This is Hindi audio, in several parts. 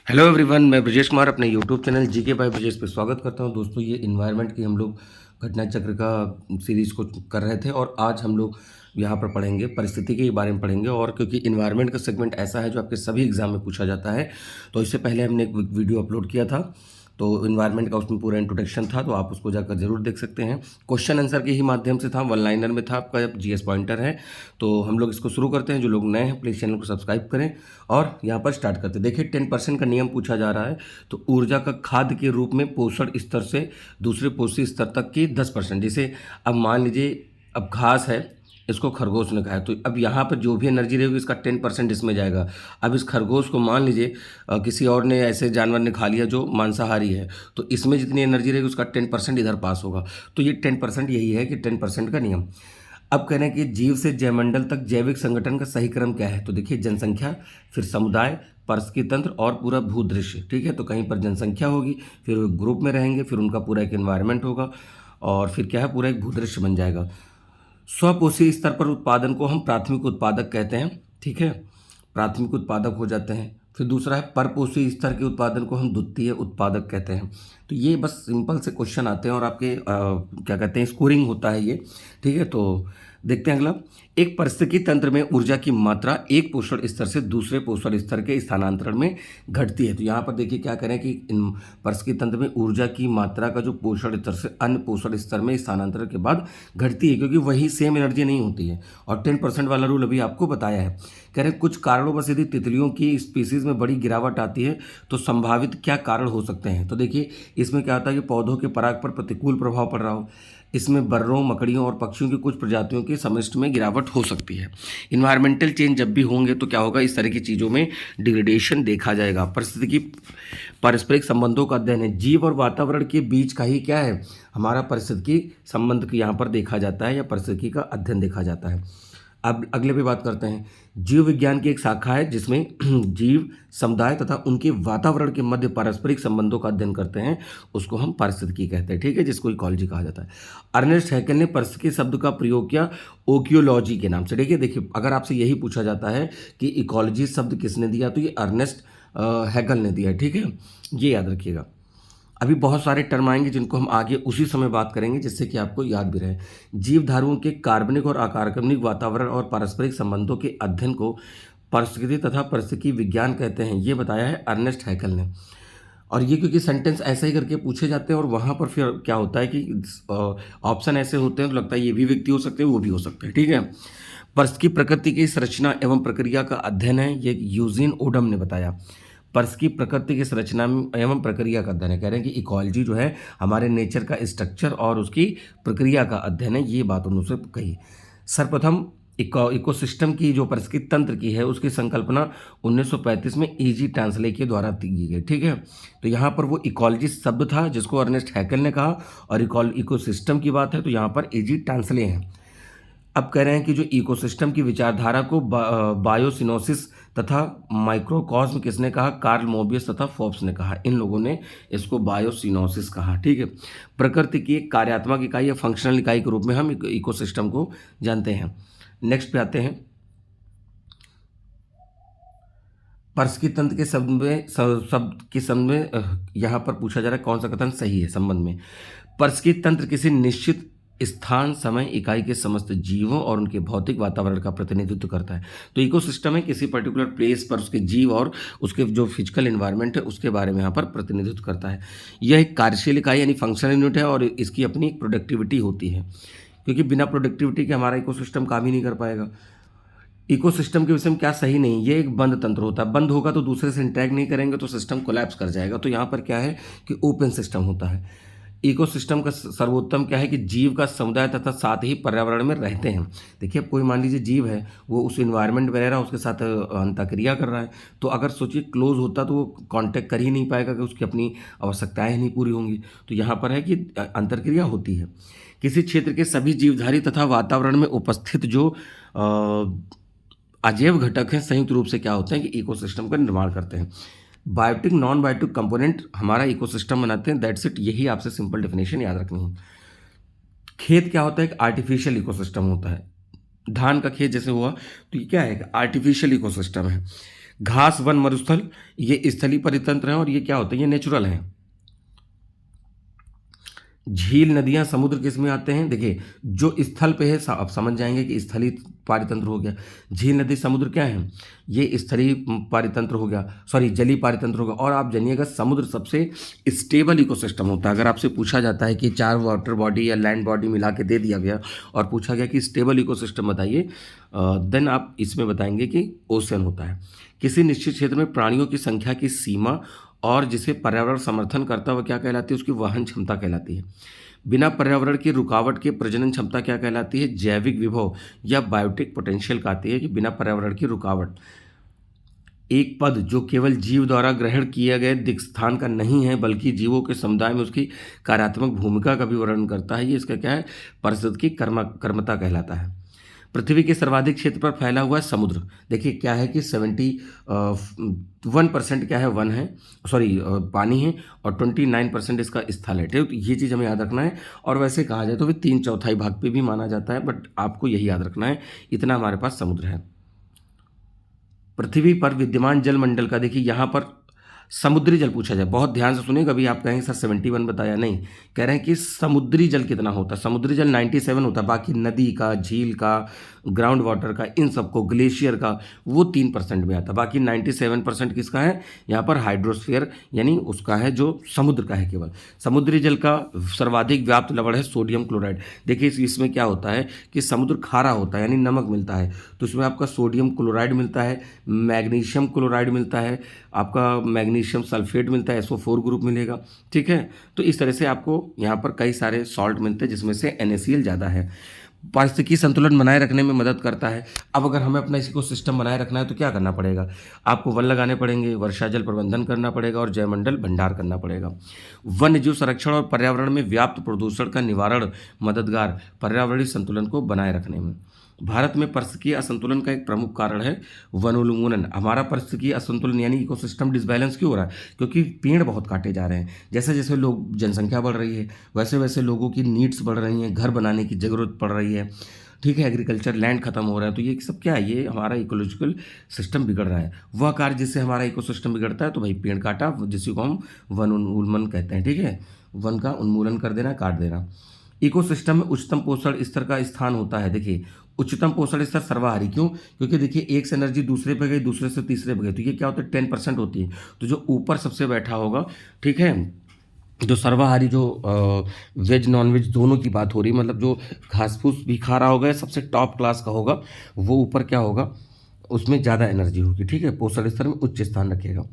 हेलो एवरीवन, मैं ब्रजेश कुमार अपने YouTube channel GK by Brajesh पे स्वागत करता हूं। दोस्तों, ये इन्वायरमेंट की हम लोग घटना चक्र का सीरीज़ को कर रहे थे और आज हम लोग यहाँ पर पढ़ेंगे परिस्थिति के बारे में पढ़ेंगे। और क्योंकि इन्वायरमेंट का सेगमेंट ऐसा है जो आपके सभी एग्जाम में पूछा जाता है, तो इससे पहले हमने एक वीडियो अपलोड किया था, तो इन्वायरमेंट का उसमें पूरा इंट्रोडक्शन था, तो आप उसको जाकर जरूर देख सकते हैं। क्वेश्चन आंसर के ही माध्यम से था, वन लाइनर में था, आपका जीएस पॉइंटर है। तो हम लोग इसको शुरू करते हैं। जो लोग नए हैं प्लीज़ चैनल को सब्सक्राइब करें और यहाँ पर स्टार्ट करते हैं। देखिए 10% का नियम पूछा जा रहा है। तो ऊर्जा का खाद्य के रूप में पोषण स्तर से दूसरे पोषी स्तर तक की 10%। जैसे अब मान लीजिए, अब घास है, इसको खरगोश ने खाया, तो अब यहाँ पर जो भी एनर्जी रहेगी इसका 10% इसमें जाएगा। अब इस खरगोश को मान लीजिए किसी और ने, ऐसे जानवर ने खा लिया जो मांसाहारी है, तो इसमें जितनी एनर्जी रहेगी उसका 10% इधर पास होगा। तो ये 10% यही है कि 10% का नियम। अब कह रहे हैं कि जीव से जैवमंडल तक जैविक संगठन का सही क्रम क्या है। तो देखिए, जनसंख्या, फिर समुदाय, पारिस्थितिकी तंत्र और पूरा भूदृश्य। ठीक है, तो कहीं पर जनसंख्या होगी, फिर वो ग्रुप में रहेंगे, फिर उनका पूरा एक एनवायरनमेंट होगा और फिर क्या है, पूरा एक भूदृश्य बन जाएगा। स्वपोषी स्तर पर उत्पादन को हम प्राथमिक उत्पादक कहते हैं। ठीक है, प्राथमिक उत्पादक हो जाते हैं। फिर दूसरा है परपोषी स्तर के उत्पादन को हम द्वितीय उत्पादक कहते हैं। तो ये बस सिंपल से क्वेश्चन आते हैं और आपके क्या कहते हैं, स्कोरिंग होता है ये। ठीक है, तो देखते हैं अगला। एक पारिस्थितिकी तंत्र में ऊर्जा की मात्रा एक पोषण स्तर से दूसरे पोषण स्तर के स्थानांतरण में घटती है। तो यहाँ पर देखिए क्या करें कि इन पारिस्थितिकी तंत्र में ऊर्जा की मात्रा का जो पोषण स्तर से अन्य पोषण स्तर में स्थानांतरण के बाद घटती है, क्योंकि वही सेम एनर्जी नहीं होती है। और 10% वाला रूल अभी आपको बताया है। कह रहे कुछ कारणों बस यदि तितलियों की स्पीसीज में बड़ी गिरावट आती है तो संभावित क्या कारण हो सकते हैं। तो देखिए, इसमें क्या होता है कि पौधों के पराग पर प्रतिकूल प्रभाव पड़ रहा हो, इसमें बर्रों, मकड़ियों और पक्षियों की कुछ प्रजातियों के समष्टि में गिरावट हो सकती है। इन्वायरमेंटल चेंज जब भी होंगे तो क्या होगा, इस तरह की चीज़ों में डिग्रेडेशन देखा जाएगा। पारिस्थितिकी पारस्परिक संबंधों का अध्ययन है। जीव और वातावरण के बीच का ही क्या है, हमारा पारिस्थितिकी संबंध यहाँ पर देखा जाता है या पारिस्थितिकी का अध्ययन देखा जाता है। अब अगले पे बात करते हैं। जीव विज्ञान की एक शाखा है जिसमें जीव, समुदाय तथा उनके वातावरण के मध्य पारस्परिक संबंधों का अध्ययन करते हैं, उसको हम पारिस्थितिकी कहते हैं। ठीक है, जिसको इकोलॉजी कहा जाता है। अर्नेस्ट हैकेल ने पारिस्थितिकी शब्द का प्रयोग किया ओकियोलॉजी के नाम से। ठीक है, देखिए अगर आपसे यही पूछा जाता है कि इकोलॉजी शब्द किसने दिया, तो ये अर्नेस्ट हैकेल ने दिया है। ठीक है, ये याद रखिएगा। अभी बहुत सारे टर्म आएंगे जिनको हम आगे उसी समय बात करेंगे, जिससे कि आपको याद भी रहे। जीव धारुओं के कार्बनिक और अकार्बनिक वातावरण और पारस्परिक संबंधों के अध्ययन को पारिस्थितिकी तथा पारिस्थितिकी विज्ञान कहते हैं। ये बताया है अर्नेस्ट हैकेल ने। और ये क्योंकि सेंटेंस ऐसा ही करके पूछे जाते हैं और वहाँ पर फिर क्या होता है कि ऑप्शन ऐसे होते हैं तो लगता है ये भी व्यक्ति हो सकते हैं, वो भी हो सकते हैं। ठीक है, पारिस्थितिकी प्रकृति की संरचना एवं प्रक्रिया का अध्ययन है, ये यूजीन ओडम ने बताया। पर्स की प्रकृति की संरचना एवं प्रक्रिया का अध्ययन है। कह रहे हैं कि इकोलॉजी जो है हमारे नेचर का स्ट्रक्चर और उसकी प्रक्रिया का अध्ययन है। ये बात उन्होंने कही। सर्वप्रथम इकोसिस्टम की जो पारिस्थितिक तंत्र की है उसकी संकल्पना 1935 में ईजी ट्रांसले के द्वारा की गई। ठीक है, तो यहाँ पर वो इकोलॉजी शब्द था जिसको अर्नेस्ट हैकेल ने कहा, और इकोसिस्टम की बात है तो यहाँ पर ईजी ट्रांसले हैं। अब कह रहे हैं कि जो इकोसिस्टम की विचारधारा को बायोसिनोसिस तथा माइक्रोकॉस्म किसने कहा, कार्ल मोबियस तथा फोर्ब्स ने कहा। इन लोगों ने इसको बायोसिनोसिस कहा। ठीक है, प्रकृति की एक कार्यात्मक इकाई या फंक्शनल इकाई के रूप में हम इकोसिस्टम को जानते हैं। नेक्स्ट पे आते हैं। पारिस्थितिकी तंत्र के संबंध में यहाँ पर पूछा जा रहा है कौन सा कथन सही है संबंध में। पारिस्थितिकी तंत्र किसी निश्चित स्थान, समय, इकाई के समस्त जीवों और उनके भौतिक वातावरण का प्रतिनिधित्व करता है। तो इकोसिस्टम है किसी पर्टिकुलर प्लेस पर उसके जीव और उसके जो फिजिकल एनवायरनमेंट है उसके बारे में यहाँ पर प्रतिनिधित्व करता है। यह एक कार्यशील इकाई यानी फंक्शनल यूनिट है और इसकी अपनी प्रोडक्टिविटी होती है, क्योंकि बिना प्रोडक्टिविटी के हमारा इकोसिस्टम काम ही नहीं कर पाएगा। इकोसिस्टम के विषय में क्या सही नहीं, ये एक बंद तंत्र होता है। बंद होगा तो दूसरे से इंटरेक्ट नहीं करेंगे तो सिस्टम कोलैप्स कर जाएगा। तो यहाँ पर क्या है कि ओपन सिस्टम होता है। इकोसिस्टम का सर्वोत्तम क्या है कि जीव का समुदाय तथा साथ ही पर्यावरण में रहते हैं। देखिए, अब कोई मान लीजिए जीव है, वो उस इन्वायरमेंट में रह रहा है, उसके साथ अंतःक्रिया कर रहा है, तो अगर सोचिए क्लोज होता तो वो कांटेक्ट कर ही नहीं पाएगा, कि उसकी अपनी आवश्यकताएं नहीं पूरी होंगी। तो यहाँ पर है कि अंतर्क्रिया होती है। किसी क्षेत्र के सभी जीवधारी तथा वातावरण में उपस्थित जो अजैव घटक हैं संयुक्त रूप से क्या होते हैं कि इकोसिस्टम का निर्माण करते हैं। बायोटिक, नॉन बायोटिक कंपोनेंट हमारा इकोसिस्टम बनाते हैं। दैट्स इट, यही आपसे सिंपल डेफिनेशन याद रखनी है। खेत क्या होता है, एक आर्टिफिशियल इकोसिस्टम होता है। धान का खेत जैसे हुआ तो ये क्या है, आर्टिफिशियल इकोसिस्टम है। घास वन मरुस्थल ये स्थलीय परितंत्र हैं और ये क्या होते हैं, ये नेचुरल हैं। झील नदियां समुद्र किस में आते हैं, देखिए जो स्थल पे है आप समझ जाएंगे कि स्थलीय पारितंत्र हो गया। झील नदी समुद्र क्या है, ये स्थलीय पारितंत्र हो गया, सॉरी जलीय पारितंत्र होगा। और आप जानिएगा समुद्र सबसे स्टेबल इकोसिस्टम होता है। अगर आपसे पूछा जाता है कि 4 वाटर बॉडी या लैंड बॉडी मिला के दे दिया गया और पूछा गया कि स्टेबल इकोसिस्टम बताइए, देन आप इसमें बताएंगे कि ओशन होता है। किसी निश्चित क्षेत्र में प्राणियों की संख्या की सीमा और जिसे पर्यावरण समर्थन करता है वह क्या कहलाती है, उसकी वहन क्षमता कहलाती है। बिना पर्यावरण की रुकावट के प्रजनन क्षमता क्या कहलाती है, जैविक विभव या बायोटिक पोटेंशियल कहती है कि बिना पर्यावरण की रुकावट। एक पद जो केवल जीव द्वारा ग्रहण किए गए दिक्स्थान का नहीं है बल्कि जीवों के समुदाय में उसकी कार्यात्मक भूमिका का भी वर्णन करता है, ये इसका क्या है, पारिस्थितिकी कर्मता कहलाता है। पृथ्वी के सर्वाधिक क्षेत्र पर फैला हुआ है समुद्र। देखिए क्या है कि 71% क्या है, वन है, सॉरी पानी है, और 29% इसका स्थल है। तो ये चीज़ हमें याद रखना है। और वैसे कहा जाए तो भी 3/4 भाग पे भी माना जाता है, बट आपको यही याद रखना है, इतना हमारे पास समुद्र है। पृथ्वी पर विद्यमान जलमंडल का देखिए यहाँ पर समुद्री जल पूछा जाए, बहुत ध्यान से सुनिए, कभी आप कहेंगे सर 71 बताया, नहीं, कह रहे हैं कि समुद्री जल कितना होता है। समुद्री जल 97 होता है, बाकी नदी का, झील का, ग्राउंड वाटर का, इन सबको, ग्लेशियर का, वो 3% में आता है। बाकी 97% किसका है, यहाँ पर हाइड्रोस्फीयर यानी उसका है, जो समुद्र का है केवल। समुद्री जल का सर्वाधिक व्याप्त लवण है सोडियम क्लोराइड। देखिए इसमें क्या होता है कि समुद्र खारा होता है यानी नमक मिलता है, तो इसमें आपका सोडियम क्लोराइड मिलता है, मैग्नीशियम क्लोराइड मिलता है, आपका मैग्नीशियम सल्फेट मिलता है, SO4 ग्रुप मिलेगा, ठीक है। तो इस तरह से आपको यहाँ पर कई सारे सॉल्ट मिलते हैं जिसमें से NaCl ज़्यादा है। पारिस्थितिकी संतुलन बनाए रखने में मदद करता है। अब अगर हमें अपना इसी को सिस्टम बनाए रखना है तो क्या करना पड़ेगा, आपको वन लगाने पड़ेंगे, वर्षा जल प्रबंधन करना पड़ेगा और जयमंडल भंडार करना पड़ेगा। वन्य जीव संरक्षण और पर्यावरण में व्याप्त प्रदूषण का निवारण मददगार पर्यावरणीय संतुलन को बनाए रखने में। भारत में पारिस्थितिकीय असंतुलन का एक प्रमुख कारण है वनोन्मूलन। हमारा पारिस्थितिकीय असंतुलन यानी इकोसिस्टम डिसबैलेंस क्यों हो रहा है, क्योंकि पेड़ बहुत काटे जा रहे हैं। जैसे जैसे लोग, जनसंख्या बढ़ रही है, वैसे वैसे लोगों की नीड्स बढ़ रही हैं, घर बनाने की ज़रूरत पड़ रही है, ठीक है, एग्रीकल्चर लैंड खत्म हो रहा है। तो ये सब क्या है, ये हमारा इकोलॉजिकल सिस्टम बिगड़ रहा है। वह कार्य जिससे हमारा इकोसिस्टम बिगड़ता है, तो भाई पेड़ काटा, जिसको हम वन उन्मूलन कहते हैं, ठीक है, वन का उन्मूलन कर देना, काट देना। इकोसिस्टम में उच्चतम पोषण स्तर का स्थान होता है। देखिए उच्चतम पोषण स्तर सर्वाहारी, क्यों, क्योंकि देखिए एक से एनर्जी दूसरे पे गई, दूसरे से तीसरे पे गई, तो ये क्या होता है, 10% होती है। तो जो ऊपर सबसे बैठा होगा, ठीक है, जो सर्वाहारी, जो वेज नॉन वेज दोनों की बात हो रही है, मतलब जो घास फूस भी खा रहा होगा, सबसे टॉप क्लास का होगा, वो ऊपर क्या होगा, उसमें ज़्यादा एनर्जी होगी, ठीक है, पोषण स्तर में उच्च स्थान रखेगा।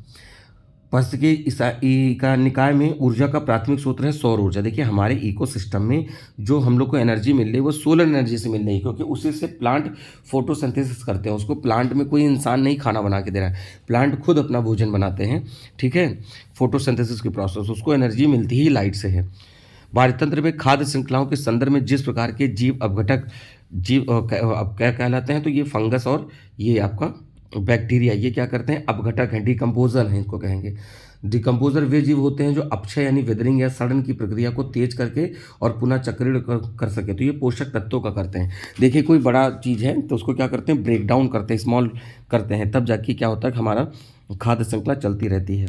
पारिस्थितिकी का निकाय में ऊर्जा का प्राथमिक स्रोत है सौर ऊर्जा। देखिए हमारे इकोसिस्टम में जो हम लोग को एनर्जी मिल रही है वो सोलर एनर्जी से मिल रही है, क्योंकि उसी से प्लांट फोटोसिंथेसिस करते हैं। उसको प्लांट में कोई इंसान नहीं खाना बना के दे रहा है, प्लांट खुद अपना भोजन बनाते हैं, ठीक है, फोटोसिंथेसिस की प्रोसेस, उसको एनर्जी मिलती ही लाइट से है। पारितंत्र में खाद्य श्रृंखलाओं के संदर्भ में जिस प्रकार के जीव अपघटक जीव अब क्या कहलाते हैं, तो ये फंगस और ये आपका बैक्टीरिया, ये क्या करते हैं, अपघटक हैं, डिकम्पोजर हैं, इनको कहेंगे। डिकम्पोजर वे जीव होते हैं जो अपक्षय यानी विदरिंग या सड़न की प्रक्रिया को तेज करके और पुनः चक्रण कर सके, तो ये पोषक तत्वों का करते हैं। देखिए कोई बड़ा चीज़ है तो उसको क्या करते हैं, ब्रेक डाउन करते हैं, स्मॉल करते हैं, तब जाके क्या होता है कि हमारा खाद्य श्रृंखला चलती रहती है।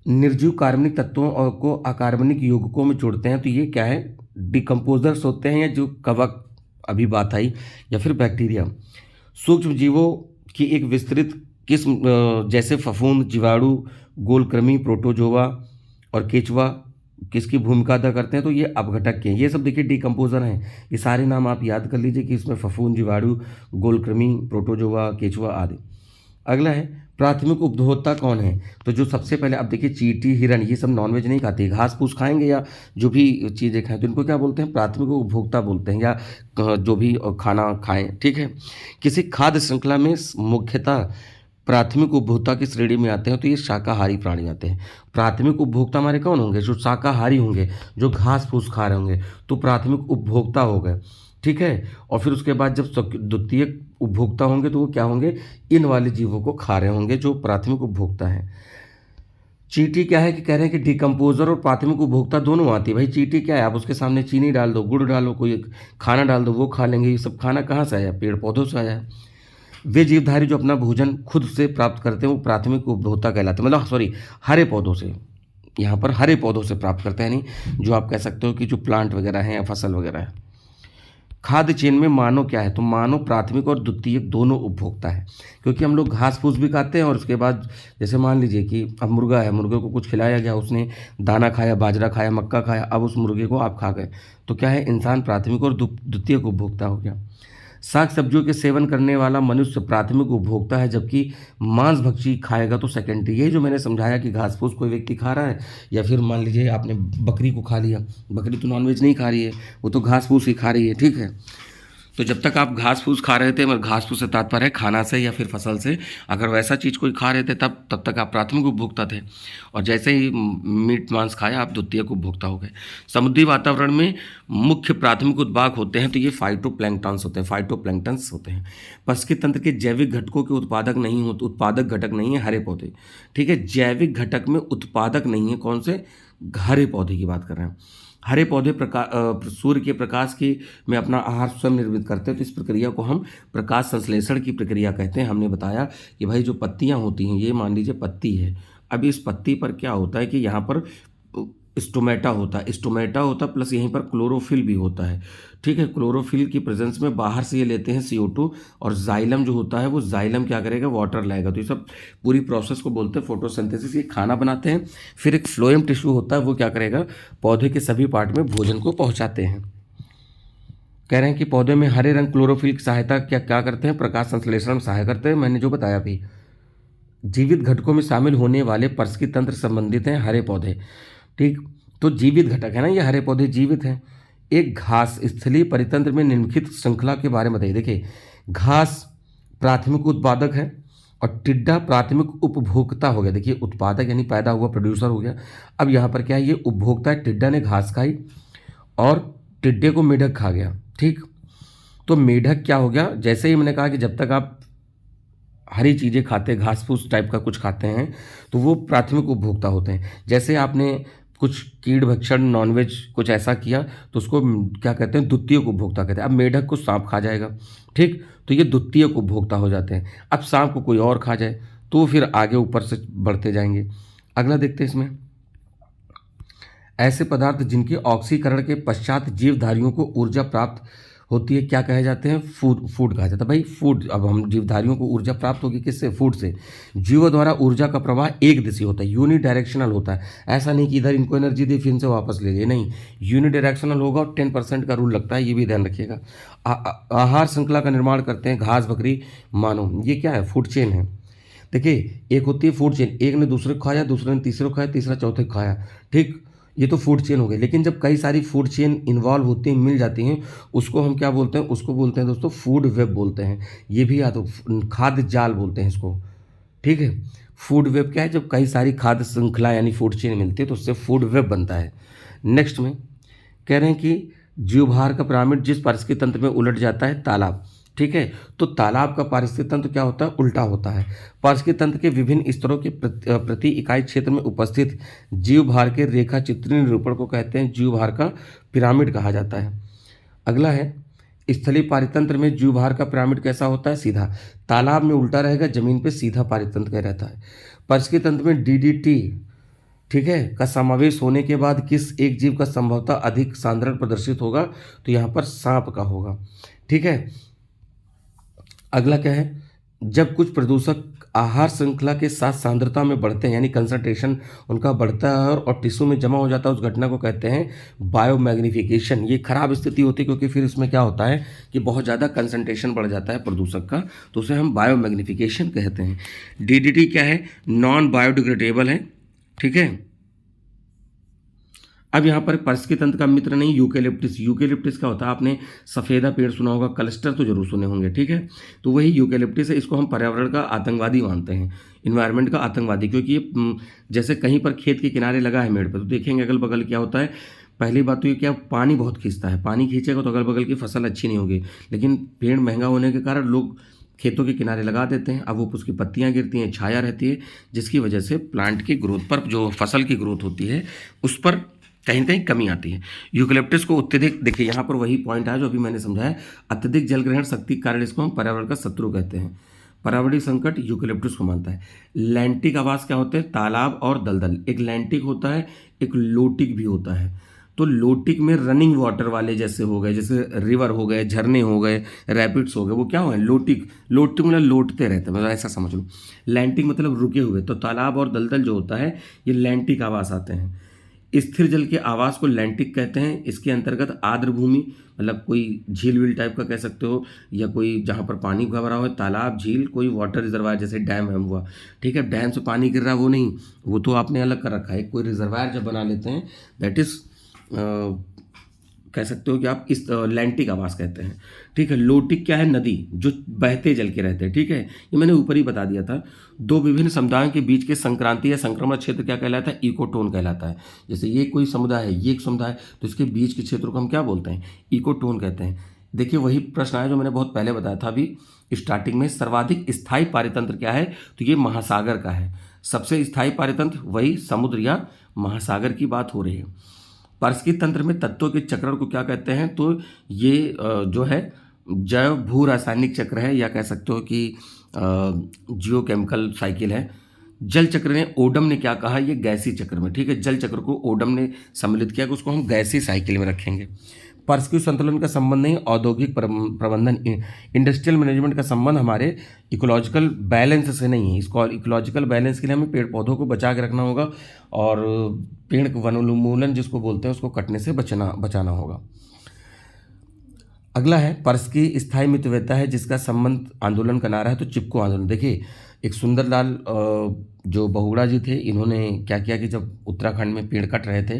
निर्जीव कार्बनिक तत्वों को अकार्बनिक यौगिकों में जोड़ते हैं, तो ये क्या है, डिकम्पोजर्स होते हैं, या जो कवक अभी बात आई, या फिर बैक्टीरिया। सूक्ष्म जीवों की एक विस्तृत किस्म जैसे फफूंद, जीवाणु, गोलकृमि, प्रोटोजोआ और केचुआ किसकी भूमिका अदा करते हैं, तो ये अपघटक के हैं। ये सब देखिए डिकम्पोजर हैं, ये सारे नाम आप याद कर लीजिए कि इसमें फफूंद, जीवाणु, गोलकृमि, प्रोटोजोआ, केचुआ आदि। अगला है प्राथमिक उपभोक्ता कौन है, तो जो सबसे पहले, अब देखिए चींटी, हिरन, ये सब नॉनवेज नहीं खाते, घास फूस खाएंगे या जो भी चीज़ें खाएं, तो इनको क्या बोलते हैं, प्राथमिक उपभोक्ता बोलते हैं, या जो भी खाना खाएं, ठीक है। किसी खाद्य श्रृंखला में मुख्यतः प्राथमिक उपभोक्ता की श्रेणी में आते हैं, तो ये शाकाहारी प्राणी आते हैं। प्राथमिक उपभोक्ता हमारे कौन होंगे, जो शाकाहारी होंगे, जो घास फूस खा रहे होंगे, तो प्राथमिक उपभोक्ता हो गए, ठीक है। और फिर उसके बाद जब द्वितीयक उपभोक्ता होंगे तो वो क्या होंगे, इन वाले जीवों को खा रहे होंगे, जो प्राथमिक उपभोक्ता हैं। चींटी क्या है कि कह रहे हैं कि डिकम्पोजर और प्राथमिक उपभोक्ता दोनों आती है। भाई चींटी क्या है, आप उसके सामने चीनी डाल दो, गुड़ डालो, कोई खाना डाल दो, वो खा लेंगे। ये सब खाना कहाँ से आया, पेड़ पौधों से आया है। वे जीवधारी जो अपना भोजन खुद से प्राप्त करते हैं वो प्राथमिक उपभोक्ता कहलाते हैं, मतलब सॉरी, हरे पौधों से, यहाँ पर हरे पौधों से प्राप्त करते हैं, नहीं जो आप कह सकते हो कि जो प्लांट वगैरह हैं या फसल वगैरह है। खाद्य चेन में मानव क्या है, तो मानव प्राथमिक और द्वितीयक दोनों उपभोक्ता है, क्योंकि हम लोग घास फूस भी खाते हैं और उसके बाद जैसे मान लीजिए कि अब मुर्गा है, मुर्गे को कुछ खिलाया गया, उसने दाना खाया, बाजरा खाया, मक्का खाया, अब उस मुर्गे को आप खा गए, तो क्या है, इंसान प्राथमिक और द्वितीयक उपभोक्ता हो गया। साग सब्जियों के सेवन करने वाला मनुष्य प्राथमिक उपभोक्ता है, जबकि मांस भक्षी खाएगा तो सेकेंडरी। यही जो मैंने समझाया कि घास फूस कोई व्यक्ति खा रहा है, या फिर मान लीजिए आपने बकरी को खा लिया, बकरी तो नॉनवेज नहीं खा रही है, वो तो घास फूस ही खा रही है, ठीक है। तो जब तक आप घास फूस खा रहे थे, मतलब घास फूस से तात्पर्य है खाना से या फिर फसल से, अगर वैसा चीज़ कोई खा रहे थे तब तक आप प्राथमिक उपभोक्ता थे, और जैसे ही मीट मांस खाया आप द्वितीयक उपभोक्ता हो गए। समुद्री वातावरण में मुख्य प्राथमिक उत्पाद होते हैं, तो ये फाइटोप्लैंक्टन्स होते हैं, फाइटोप्लैंक्टन्स होते हैं। पारिस्थितिकी तंत्र के जैविक घटकों के उत्पादक घटक नहीं है हरे पौधे, ठीक है। जैविक घटक में उत्पादक नहीं है, कौन से, हरे पौधे की बात कर रहे हैं। हरे पौधे सूर्य के प्रकाश की में अपना आहार स्वयं निर्मित करते हैं, तो इस प्रक्रिया को हम प्रकाश संश्लेषण की प्रक्रिया कहते हैं। हमने बताया कि भाई जो पत्तियां होती हैं, ये मान लीजिए पत्ती है, अब इस पत्ती पर क्या होता है कि यहाँ पर स्टोमेटा होता प्लस यहीं पर क्लोरोफिल भी होता है, ठीक है। क्लोरोफिल की प्रेजेंस में बाहर से ये लेते हैं CO2, और जाइलम जो होता है वो जाइलम क्या करेगा, वाटर लाएगा। तो ये सब पूरी प्रोसेस को बोलते हैं फोटोसिंथेसिस। ये खाना बनाते हैं, फिर एक फ्लोएम टिश्यू होता है, वो क्या करेगा, पौधे के सभी पार्ट में भोजन को पहुँचाते हैं। कह रहे हैं कि पौधे में हरे रंग क्लोरोफिल की सहायता क्या करते हैं, प्रकाश संश्लेषण में सहायता करते हैं, मैंने जो बताया भी। जीवित घटकों में शामिल होने वाले पारिस्थितिकी तंत्र संबंधित हैं हरे पौधे, ठीक। तो जीवित घटक है ना, ये हरे पौधे जीवित हैं। एक घास स्थलीय परितंत्र में निम्नलिखित श्रृंखला के बारे में बताइए। देखिए, घास प्राथमिक उत्पादक है और टिड्डा प्राथमिक उपभोक्ता हो गया। देखिए, उत्पादक यानी पैदा हुआ, प्रोड्यूसर हो गया। अब यहाँ पर क्या है, ये उपभोक्ता है, टिड्डा ने घास खाई और टिड्डे को मेढक खा गया, ठीक। तो मेढक क्या हो गया, जैसे ही मैंने कहा कि जब तक आप हरी चीज़ें खाते, घास फूस टाइप का कुछ खाते हैं, तो वो प्राथमिक उपभोक्ता होते हैं। जैसे आपने कुछ कीड़ भक्षण, नॉनवेज कुछ ऐसा किया, तो उसको क्या कहते हैं, द्वितीयक उपभोक्ता कहते हैं। अब मेढक को सांप खा जाएगा, ठीक, तो ये द्वितीयक उपभोक्ता हो जाते हैं। अब सांप को कोई और खा जाए तो फिर आगे ऊपर से बढ़ते जाएंगे। अगला देखते हैं इसमें, ऐसे पदार्थ जिनके ऑक्सीकरण के पश्चात जीवधारियों को ऊर्जा प्राप्त होती है क्या कहे जाते हैं, फूड कहा जाता है। भाई फूड, अब हम जीवधारियों को ऊर्जा प्राप्त होगी किससे, फूड से। जीवों द्वारा ऊर्जा का प्रवाह एक दिशा होता है, यूनिडायरेक्शनल होता है। ऐसा नहीं कि इधर इनको एनर्जी दी फिर इनसे वापस ले गए, नहीं, यूनिडायरेक्शनल होगा और 10% का रूल लगता है, ये भी ध्यान रखिएगा। आहार श्रृंखला का निर्माण करते हैं घास, बकरी, मानव, ये क्या है, फूड चेन है। देखिए, एक होती है फूड चेन, एक ने दूसरे को खाया, दूसरे ने तीसरे को खाया, तीसरा चौथे को खाया, ठीक, ये तो फूड चेन हो गई। लेकिन जब कई सारी फूड चेन इन्वॉल्व होती हैं, मिल जाती हैं, उसको हम क्या बोलते हैं, उसको बोलते हैं दोस्तों फूड वेब बोलते हैं। ये भी याद हो, खाद्य जाल बोलते हैं इसको, ठीक है। फूड वेब क्या है, जब कई सारी खाद्य श्रृंखला यानी फूड चेन मिलती है तो उससे फूड वेब बनता है। नेक्स्ट में कह रहे हैं कि जीवभार का पिरामिड जिस पारिस्थितिकी तंत्र में उलट जाता है, तालाब, ठीक है। तो तालाब का पारिस्थितिकी तंत्र क्या होता है, उल्टा होता है। पारिस्थितिकी तंत्र के विभिन्न स्तरों के प्रति इकाई क्षेत्र में उपस्थित जीवभार के रेखा चित्रीय निरूपण को कहते हैं जीवभार का पिरामिड कहा जाता है। अगला है, स्थलीय पारितंत्र में जीवभार का पिरामिड कैसा होता है, सीधा। तालाब में उल्टा रहेगा, जमीन पे सीधा पारितंत्र का रहता है। पारिस्थितिकी तंत्र में DDT, ठीक है, का समावेश होने के बाद किस एक जीव का संभवतः अधिक सांद्रण प्रदर्शित होगा, तो यहाँ पर सांप का होगा, ठीक है। अगला क्या है, जब कुछ प्रदूषक आहार श्रृंखला के साथ सांद्रता में बढ़ते हैं यानी कंसंट्रेशन उनका बढ़ता है और टिश्यू में जमा हो जाता है, उस घटना को कहते हैं बायोमैग्निफिकेशन। ये खराब स्थिति होती है क्योंकि फिर इसमें क्या होता है कि बहुत ज़्यादा कंसंट्रेशन बढ़ जाता है प्रदूषक का, तो उसे हम बायोमैग्निफिकेशन कहते हैं। DDT क्या है, नॉन बायोडिग्रेडेबल है, ठीक है। अब यहाँ पर पारिस्थितिकी तंत्र का मित्र नहीं, यूकेलिप्टिस। यूकेलिप्टिस क्या होता है, आपने सफ़ेदा पेड़ सुना होगा, क्लस्टर तो जरूर सुने होंगे, ठीक है। तो वही यूकेलिप्टिस है, इसको हम पर्यावरण का आतंकवादी मानते हैं, इन्वायरमेंट का आतंकवादी, क्योंकि ये जैसे कहीं पर खेत के किनारे लगा है मेड़ पर, तो देखेंगे अगल बगल क्या होता है। पहली बात तो ये क्या, पानी बहुत खींचता है, पानी खींचेगा तो अगल बगल की फसल अच्छी नहीं होगी। लेकिन पेड़ महंगा होने के कारण लोग खेतों के किनारे लगा देते हैं, अब वो उसकी पत्तियां गिरती हैं, छाया रहती है, जिसकी वजह से प्लांट की ग्रोथ पर, जो फसल की ग्रोथ होती है उस पर कहीं ना कहीं कमी आती है। यूकेलिप्टस को अत्यधिक, देखिए यहाँ पर वही पॉइंट है जो अभी मैंने समझाया, अत्यधिक जल ग्रहण शक्ति के कारण इसको हम पर्यावरण का शत्रु कहते हैं। पर्यावरणीय संकट यूकेलिप्टस को मानता है। लैंटिक आवास क्या होते हैं? तालाब और दलदल। एक लैंटिक होता है, एक लोटिक भी होता है। तो लोटिक में रनिंग वाटर वाले जैसे हो गए, जैसे रिवर हो गए, झरने हो गए, रैपिड्स हो गए, वो क्या हुए? लोटिक। लोटिक मतलब लौटते रहते हैं, मतलब ऐसा समझ लो। लैंटिक मतलब रुके हुए। तो तालाब और दलदल जो होता है ये लैंटिक आवास आते हैं। स्थिर जल के आवास को लैंटिक कहते हैं। इसके अंतर्गत आर्द्र भूमि, मतलब कोई झील वील टाइप का कह सकते हो, या कोई जहाँ पर पानी भरा हो, तालाब, झील, कोई वाटर रिजर्वायर जैसे डैम है हुआ, ठीक है। डैम से पानी गिर रहा है वो नहीं, वो तो आपने अलग कर रखा है। कोई रिजर्वायर जब बना लेते हैं, दैट इज कह सकते हो कि आप इस लैंटिक आवास कहते हैं, ठीक है। लोटिक क्या है? नदी, जो बहते जल के रहते हैं, ठीक है। ये मैंने ऊपर ही बता दिया था। दो विभिन्न समुदायों के बीच के संक्रांति या संक्रमण क्षेत्र क्या कहलाता है? इकोटोन कहलाता है। जैसे ये कोई समुदाय है, ये एक समुदाय, तो इसके बीच के क्षेत्र को हम क्या बोलते हैं? इकोटोन कहते हैं। देखिए वही प्रश्न आया जो मैंने बहुत पहले बताया था अभी स्टार्टिंग में। सर्वाधिक स्थायी पारितंत्र क्या है? तो ये महासागर का है। सबसे स्थायी पारितंत्र वही समुद्र या महासागर की बात हो रही है। पारिस्थितिक तंत्र में तत्वों के चक्रण को क्या कहते हैं? तो ये जो है जैव भू रासायनिक चक्र है, या कह सकते हो कि जियोकेमिकल साइकिल है। जल चक्र ने, ओडम ने क्या कहा? ये गैसी चक्र में, ठीक है। जल चक्र को ओडम ने सम्मिलित किया कि उसको हम गैसी साइकिल में रखेंगे। पारिस्थितिक संतुलन का संबंध नहीं, औद्योगिक प्रबंधन, इंडस्ट्रियल मैनेजमेंट का संबंध हमारे इकोलॉजिकल बैलेंस से नहीं है। इसको इकोलॉजिकल बैलेंस के लिए हमें पेड़ पौधों को बचा के रखना होगा, और पेड़ वनोन्मूलन जिसको बोलते हैं उसको कटने से बचाना होगा। अगला है पारिस्थितिक स्थायी मितव्ययता है, जिसका संबंध आंदोलन का नारा है, तो चिपको आंदोलन। देखिए एक सुंदरलाल जो बहुगुणा जी थे, इन्होंने क्या किया कि जब उत्तराखंड में पेड़ कट रहे थे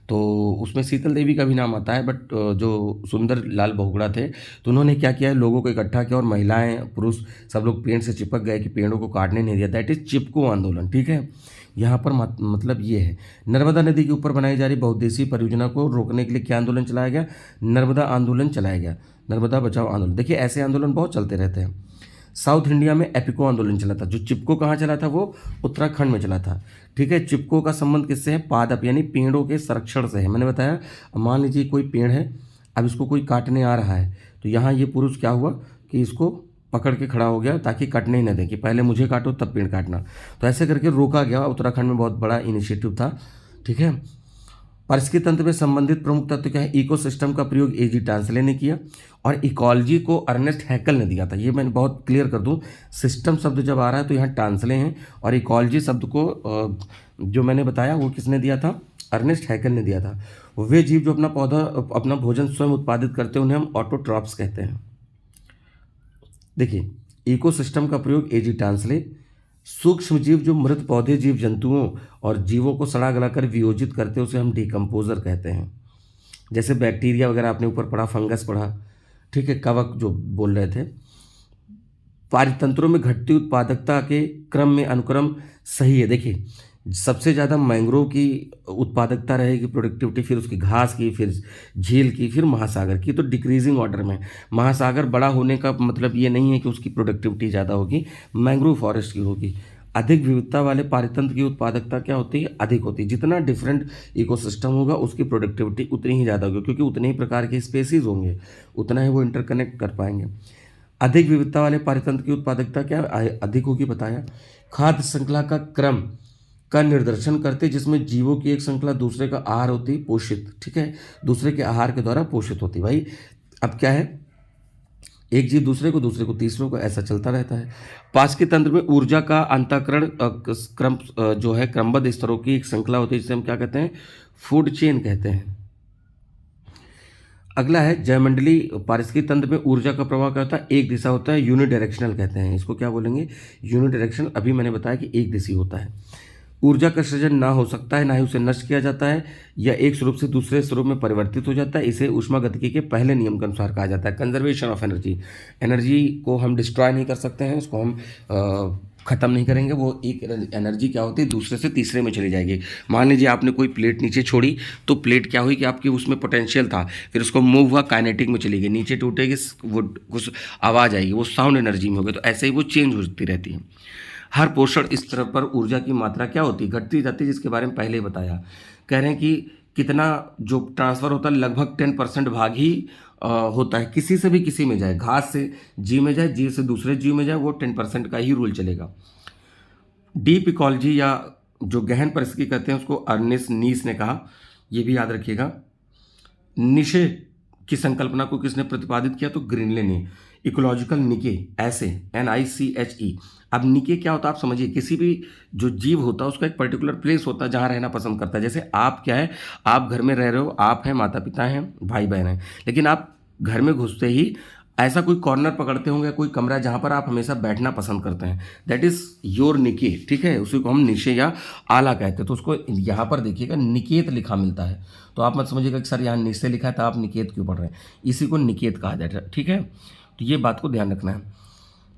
तो उसमें शीतल देवी का भी नाम आता है, बट जो सुंदरलाल बहुगुणा थे तो उन्होंने क्या किया, लोगों को इकट्ठा किया और महिलाएं पुरुष सब लोग पेड़ से चिपक गए कि पेड़ों को काटने नहीं दिया। दैट इज चिपको आंदोलन, ठीक है। यहाँ पर मतलब ये है। नर्मदा नदी के ऊपर बनाई जा रही बहुउद्देशीय परियोजना को रोकने के लिए क्या आंदोलन चलाया गया? नर्मदा आंदोलन चलाया गया, नर्मदा बचाओ आंदोलन। देखिए ऐसे आंदोलन बहुत चलते रहते हैं। साउथ इंडिया में एपिको आंदोलन चला था। जो चिपको कहाँ चला था? वो उत्तराखंड में चला था, ठीक है। चिपको का संबंध किससे है? पादप यानी पेड़ों के संरक्षण से है। मैंने बताया, मान लीजिए कोई पेड़ है, अब इसको कोई काटने आ रहा है, तो यहाँ ये पुरुष क्या हुआ कि इसको पकड़ के खड़ा हो गया ताकि कटने ही न दें, कि पहले मुझे काटो तब पेड़ काटना। तो ऐसे करके रोका गया। उत्तराखंड में बहुत बड़ा इनिशिएटिव था, ठीक है। पारिस्थितिक तंत्र में संबंधित प्रमुख तत्व क्या है? इकोसिस्टम का प्रयोग एजी टांसले ने किया, और इकोलॉजी को अर्नेस्ट हैकल ने दिया था। ये मैं बहुत क्लियर कर दूं, सिस्टम शब्द जब आ रहा है तो यहाँ टांसले हैं, और इकोलॉजी शब्द को जो मैंने बताया वो किसने दिया था? अर्नेस्ट हैकल ने दिया था। वे जीव जो अपना भोजन स्वयं उत्पादित करते हैं उन्हें हम ऑटोट्रॉप्स कहते हैं। देखिए इकोसिस्टम का प्रयोग एजी टांसले। सूक्ष्म जीव जो मृत पौधे, जीव जंतुओं और जीवों को सड़ा गलाकर वियोजित करते हैं उसे हम डिकम्पोजर कहते हैं। जैसे बैक्टीरिया वगैरह आपने ऊपर पढ़ा, फंगस पढ़ा, ठीक है, कवक जो बोल रहे थे। पारितंत्रों में घटती उत्पादकता के क्रम में अनुक्रम सही है। देखिए सबसे ज़्यादा मैंग्रोव की उत्पादकता रहेगी, प्रोडक्टिविटी, फिर उसकी घास की, फिर झील की, फिर महासागर की। तो डिक्रीजिंग ऑर्डर में महासागर बड़ा होने का मतलब ये नहीं है कि उसकी प्रोडक्टिविटी ज़्यादा होगी, मैंग्रोव फॉरेस्ट की होगी। अधिक विविधता वाले पारितंत्र की उत्पादकता क्या होती है? अधिक होती है। जितना डिफरेंट इकोसिस्टम होगा उसकी प्रोडक्टिविटी उतनी ही ज़्यादा होगी, क्योंकि उतने ही प्रकार के स्पेसीज होंगे, उतना ही वो इंटरकनेक्ट कर पाएंगे। अधिक विविधता वाले पारितंत्र की उत्पादकता क्या अधिक होगी? बताया। खाद्य श्रृंखला का क्रम का निर्देशन करते, जिसमें जीवों की एक श्रृंखला दूसरे का आहार होती, पोषित, ठीक है, दूसरे के आहार के द्वारा पोषित होती। भाई अब क्या है, एक जीव दूसरे को तीसरों को, ऐसा चलता रहता है। पारिस्थितिक तंत्र में ऊर्जा का अंतःकरण क्रम जो है क्रमबद्ध स्तरों की एक श्रृंखला होती है, जिसे हम क्या कहते हैं? फूड चेन कहते हैं। अगला है जयमंडली। पारिस्थितिक तंत्र में ऊर्जा का प्रवाह क्या होता है? एक दिशा होता है, यूनिडायरेक्शनल कहते हैं इसको। क्या बोलेंगे? यूनिडायरेक्शनल। अभी मैंने बताया कि एक दिशी होता है। ऊर्जा का सृजन ना हो सकता है, ना ही उसे नष्ट किया जाता है, या एक स्वरूप से दूसरे स्वरूप में परिवर्तित हो जाता है। इसे ऊष्मागतिकी के पहले नियम के अनुसार कहा जाता है कंजर्वेशन ऑफ एनर्जी। एनर्जी को हम डिस्ट्रॉय नहीं कर सकते हैं, उसको हम ख़त्म नहीं करेंगे। वो एक एनर्जी क्या होती है, दूसरे से तीसरे में चली जाएगी। मान लीजिए आपने कोई प्लेट नीचे छोड़ी, तो प्लेट क्या हुई कि आपकी उसमें पोटेंशियल था, फिर उसको मूव हुआ, काइनेटिक में चली गई, नीचे टूटेगी, वो कुछ आवाज़ आएगी, वो साउंड एनर्जी में हो गई। तो ऐसे ही वो चेंज होती रहती है। हर पोषण स्तर पर ऊर्जा की मात्रा क्या होती है? घटती जाती है, जिसके बारे में पहले ही बताया। कह रहे हैं कि कितना जो ट्रांसफ़र होता है, लगभग 10% भाग ही होता है, किसी से भी किसी में जाए, घास से जीव में जाए, जीव से दूसरे जीव में जाए, वो 10% का ही रूल चलेगा। डीप इकोलॉजी या जो गहन परिस्थिति कहते हैं उसको अर्नेस्ट नीस ने कहा, ये भी याद रखिएगा। निशे की संकल्पना को किसने प्रतिपादित किया? तो ग्रीनलैंड ने। इकोलॉजिकल निके, ऐसे NICHE। अब निके क्या होता है आप समझिए, किसी भी जो जीव होता है उसका एक पर्टिकुलर प्लेस होता है जहाँ रहना पसंद करता है। जैसे आप क्या है, आप घर में रह रहे हो, आप हैं, माता पिता हैं, भाई बहन हैं, लेकिन आप घर में घुसते ही ऐसा कोई कॉर्नर पकड़ते होंगे, कोई कमरा जहाँ पर आप हमेशा बैठना पसंद करते हैं, दैट इज़ योर निके, ठीक है, उसी को हम निशे या आला कहते हैं। तो उसको यहाँ पर देखिएगा निकेत लिखा मिलता है, तो आप मत समझिएगा कि सर यहाँ निशे लिखा है तो आप निकेत क्यों पढ़ रहे हैं, इसी को निकेत कहा जाता है, ठीक है। तो ये बात को ध्यान रखना है।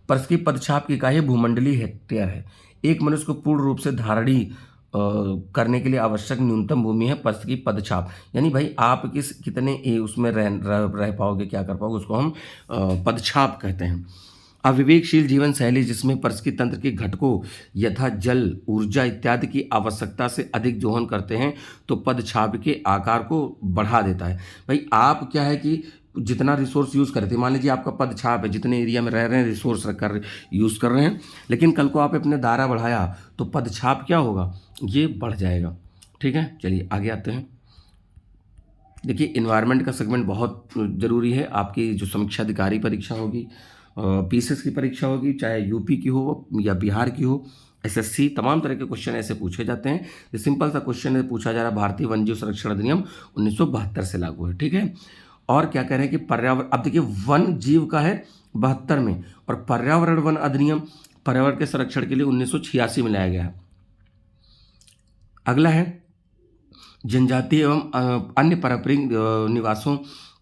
पर्स की पदछाप की इकाई भूमंडलीय हेक्टेयर है। एक मनुष्य को पूर्ण रूप से धारणी करने के लिए आवश्यक न्यूनतम भूमि है पर्स की पदछाप, यानी भाई आप कितने उसमें रह पाओगे, क्या कर पाओगे, उसको हम पदछाप कहते हैं। अविवेकशील जीवन शैली जिसमें परिस्थिति तंत्र के घटकों यथा जल, ऊर्जा इत्यादि की आवश्यकता से अधिक दोहन करते हैं तो पदछाप के आकार को बढ़ा देता है। भाई आप क्या है कि जितना रिसोर्स यूज़ करते हैं, मान लीजिए आपका पदछाप है, जितने एरिया में रह रहे हैं रिसोर्स रखकर यूज़ कर रहे हैं, लेकिन कल को आप अपने दायरा बढ़ाया तो पदछाप क्या होगा, ये बढ़ जाएगा, ठीक है। चलिए आगे आते हैं। देखिए इन्वायरमेंट का सेगमेंट बहुत ज़रूरी है। आपकी जो समीक्षा अधिकारी परीक्षा होगी, PCS की परीक्षा होगी, चाहे यूपी की हो या बिहार की हो, SSC, तमाम तरह के क्वेश्चन ऐसे पूछे जाते हैं। ये सिंपल सा क्वेश्चन है, पूछा जा रहा है भारतीय वन्यजीव संरक्षण अधिनियम 1972 से लागू है, ठीक है। और क्या कह रहे हैं कि पर्यावरण, अब देखिए वन जीव का है 72 में, और पर्यावरण वन अधिनियम पर्यावरण के संरक्षण के लिए 1986 में लाया गया है। अगला है जनजातीय एवं अन्य पारंपरिक निवासों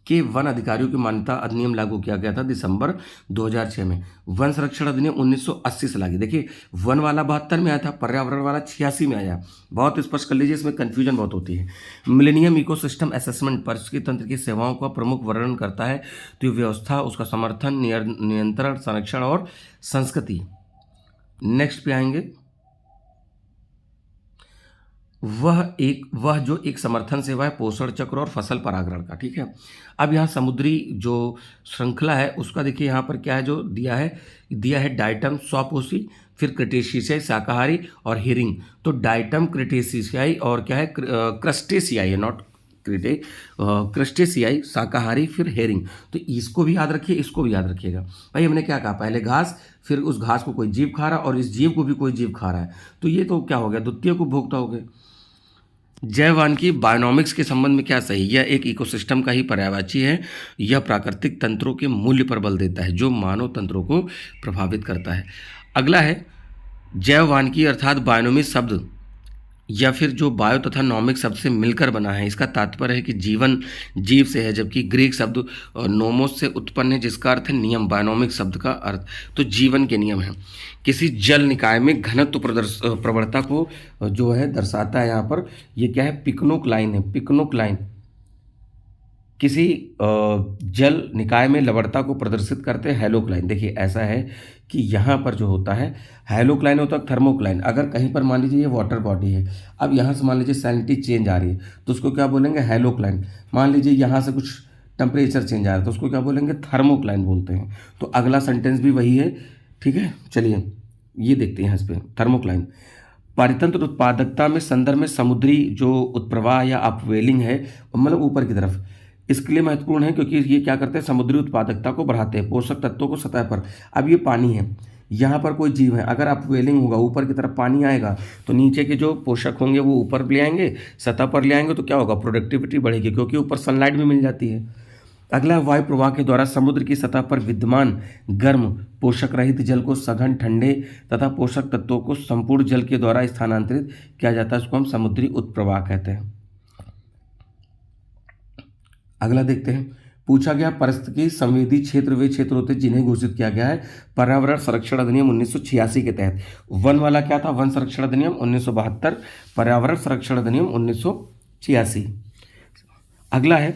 के वन अधिकारियों की मान्यता अधिनियम लागू किया गया था दिसंबर 2006 में। वन संरक्षण अधिनियम 1980 से लागू। देखिए वन वाला 72 में आया था, पर्यावरण वाला 86 में आया। बहुत स्पष्ट कर लीजिए, इसमें कन्फ्यूजन बहुत होती है। मिलेनियम इकोसिस्टम असेसमेंट पारिस्थितिकी तंत्र की सेवाओं का प्रमुख वर्णन करता है, तो ये व्यवस्था, उसका समर्थन, नियंत्रण, संरक्षण और संस्कृति। नेक्स्ट पे आएंगे, वह जो एक समर्थन सेवा है पोषण चक्र और फसल परागण का, ठीक है। अब यहाँ समुद्री जो श्रृंखला है उसका देखिए यहाँ पर क्या है जो दिया है डाइटम स्वपोषी, फिर क्रिटेशियाई शाकाहारी और हेरिंग। तो डाइटम क्रिटेशियाई और क्या है क्रस्टेशियाई है, नॉट क्रस्टेशियाई शाकाहारी, फिर हेरिंग। तो इसको भी याद रखिए, इसको भी याद रखिएगा। भाई हमने क्या कहा, पहले घास, फिर उस घास को कोई जीव खा रहा है और इस जीव को भी कोई जीव खा रहा है, तो ये तो क्या हो गया, द्वितीय उपभोक्ता हो गए। जैववानिकी बायोनॉमिक्स के संबंध में क्या सही, यह एक इकोसिस्टम का ही पर्यायवाची है। यह प्राकृतिक तंत्रों के मूल्य पर बल देता है जो मानव तंत्रों को प्रभावित करता है। अगला है जैववानिकी अर्थात बायोनॉमी शब्द या फिर जो बायो तथा नॉमिक शब्द से मिलकर बना है। इसका तात्पर्य है कि जीवन जीव से है, जबकि ग्रीक शब्द नोमोस से उत्पन्न है जिसका अर्थ है नियम। बायोनॉमिक शब्द का अर्थ तो जीवन के नियम है। किसी जल निकाय में घनत्व प्रवणता को जो है दर्शाता है। यहाँ पर ये क्या है, पिकनोक लाइन है, पिकनोक लाइन किसी जल निकाय में लवणता को प्रदर्शित करते हैं। हैलोक्लाइन, देखिए ऐसा है कि यहाँ पर जो होता है हैलोक्लाइन होता है, थर्मोक्लाइन। अगर कहीं पर मान लीजिए ये वाटर बॉडी है, अब यहाँ से मान लीजिए सैलिनिटी चेंज आ रही है तो उसको क्या बोलेंगे, हैलोक्लाइन। मान लीजिए यहाँ से कुछ टेम्परेचर चेंज आ रहा है तो उसको क्या बोलेंगे, थर्मोक्लाइन बोलते हैं। तो अगला सेंटेंस भी वही है, ठीक है। चलिए ये देखते हैं इस पर, थर्मोक्लाइन। पारितंत्र उत्पादकता में संदर्भ में समुद्री जो उत्प्रवाह या अपवेलिंग है, मतलब ऊपर की तरफ, इसके लिए महत्वपूर्ण है क्योंकि ये क्या करते हैं, समुद्री उत्पादकता को बढ़ाते हैं, पोषक तत्वों को सतह पर। अब ये पानी है, यहाँ पर कोई जीव है, अगर अपवेलिंग होगा, ऊपर की तरफ पानी आएगा तो नीचे के जो पोषक होंगे वो ऊपर ले आएंगे, सतह पर ले आएंगे, तो क्या होगा, प्रोडक्टिविटी बढ़ेगी क्योंकि ऊपर सनलाइट भी मिल जाती है। अगला वायु प्रवाह के द्वारा समुद्र की सतह पर विद्यमान गर्म पोषक रहित जल को सघन ठंडे तथा पोषक तत्वों को संपूर्ण जल के द्वारा स्थानांतरित किया जाता है, इसको हम समुद्री उत्प्रवाह कहते हैं। अगला देखते हैं, पूछा गया पारिस्थितिकी संवेदी क्षेत्र वे क्षेत्र होते हैं जिन्हें घोषित किया गया है पर्यावरण संरक्षण अधिनियम 1986 के तहत। वन वाला क्या था, वन संरक्षण अधिनियम 1972, पर्यावरण संरक्षण अधिनियम 1986। अगला है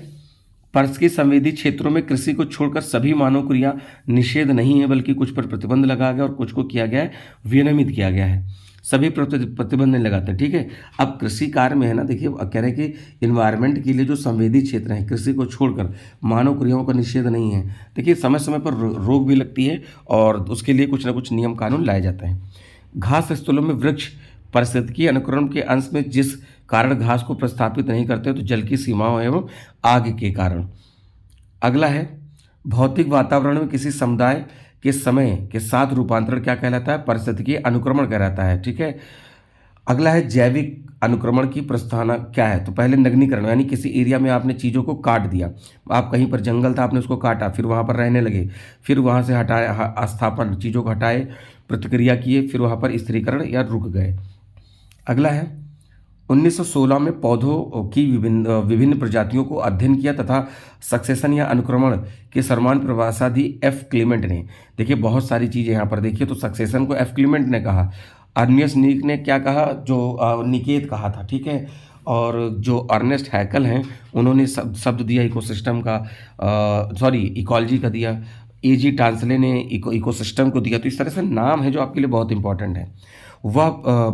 पारिस्थितिकी संवेदी क्षेत्रों में कृषि को छोड़कर सभी मानव क्रिया निषेध नहीं है, बल्कि कुछ पर प्रतिबंध लगाया गया और कुछ को किया गया है विनियमित किया गया है। सभी प्रतिबंध नहीं लगाते हैं, ठीक है। अब कृषि कार्य में है ना, देखिए कह रहे हैं कि इन्वायरमेंट के लिए जो संवेदी क्षेत्र हैं कृषि को छोड़कर मानव क्रियाओं का निषेध नहीं है। देखिए समय समय पर रोक भी लगती है और उसके लिए कुछ ना कुछ नियम कानून लाए जाते हैं। घास स्थलों में वृक्ष पारिस्थितिकी अनुक्रम के अंश में जिस कारण घास को प्रस्थापित नहीं करते, तो जल की सीमाओं एवं आग के कारण। अगला है भौतिक वातावरण में किसी समुदाय के समय के साथ रूपांतरण क्या कहलाता है, पारिस्थितिकी अनुक्रमण कहलाता है, ठीक है। अगला है जैविक अनुक्रमण की प्रस्थाना क्या है, तो पहले नग्नीकरण, यानी किसी एरिया में आपने चीज़ों को काट दिया, आप कहीं पर जंगल था आपने उसको काटा, फिर वहाँ पर रहने लगे, फिर वहाँ से हटाए स्थापन, चीज़ों को हटाए, प्रतिक्रिया किए, फिर वहाँ पर स्थिरीकरण या रुक गए। अगला है 1916 में पौधों की विभिन्न प्रजातियों को अध्ययन किया तथा सक्सेशन या अनुक्रमण के सर्वमान्य प्रवासादि एफ क्लीमेंट ने। देखिए बहुत सारी चीज़ें यहाँ पर देखिए, तो सक्सेशन को एफ क्लीमेंट ने कहा, अर्नियस नीक ने क्या कहा, जो निकेत कहा था, ठीक है। और जो अर्नेस्ट हैकल हैं उन्होंने शब्द दिया इकोसिस्टम का, सॉरी इकोलॉजी का दिया, एजी टांसले ने इकोसिस्टम को दिया। तो इस तरह से नाम है जो आपके लिए बहुत इंपॉर्टेंट है। वह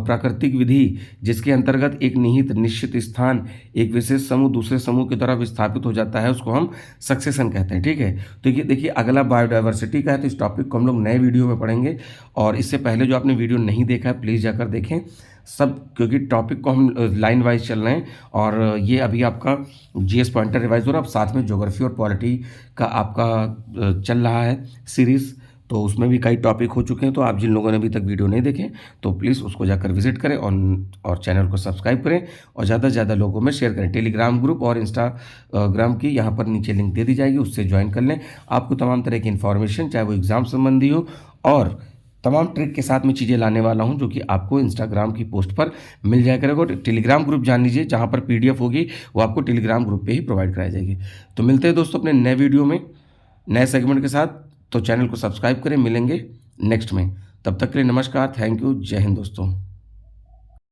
प्राकृतिक विधि जिसके अंतर्गत एक निहित निश्चित स्थान एक विशेष समूह दूसरे समूह की तरह विस्थापित हो जाता है, उसको हम सक्सेशन कहते हैं, ठीक है। तो ये देखिए अगला बायोडाइवर्सिटी का है, तो इस टॉपिक को हम लोग नए वीडियो में पढ़ेंगे, और इससे पहले जो आपने वीडियो नहीं देखा है प्लीज़ जाकर देखें सब, क्योंकि टॉपिक को हम लाइन वाइज चल रहे हैं। और ये अभी आपका जीएस पॉइंटर रिवाइज हो रहा है, अब साथ में ज्योग्राफी और पॉलिटी का आपका चल रहा है सीरीज़, तो उसमें भी कई टॉपिक हो चुके हैं। तो आप जिन लोगों ने अभी तक वीडियो नहीं देखे तो प्लीज़ उसको जाकर विजिट करें और चैनल को सब्सक्राइब करें और ज़्यादा से ज़्यादा लोगों में शेयर करें। टेलीग्राम ग्रुप और इंस्टाग्राम की यहाँ पर नीचे लिंक दे दी जाएगी, उससे ज्वाइन कर लें। आपको तमाम तरह की इन्फॉर्मेशन, चाहे वो एग्ज़ाम संबंधी हो, और तमाम ट्रिक के साथ में चीज़ें लाने वाला हूं जो कि आपको इंस्टाग्राम की पोस्ट पर मिल जाया करेगा। टेलीग्राम ग्रुप जान लीजिए, जहां पर पीडीएफ होगी वो आपको टेलीग्राम ग्रुप पे ही प्रोवाइड कराई जाएगी। तो मिलते हैं दोस्तों अपने नए वीडियो में नए सेगमेंट के साथ, तो चैनल को सब्सक्राइब करें। मिलेंगे नेक्स्ट में, तब तक के लिए नमस्कार, थैंक यू, जय हिंद दोस्तों।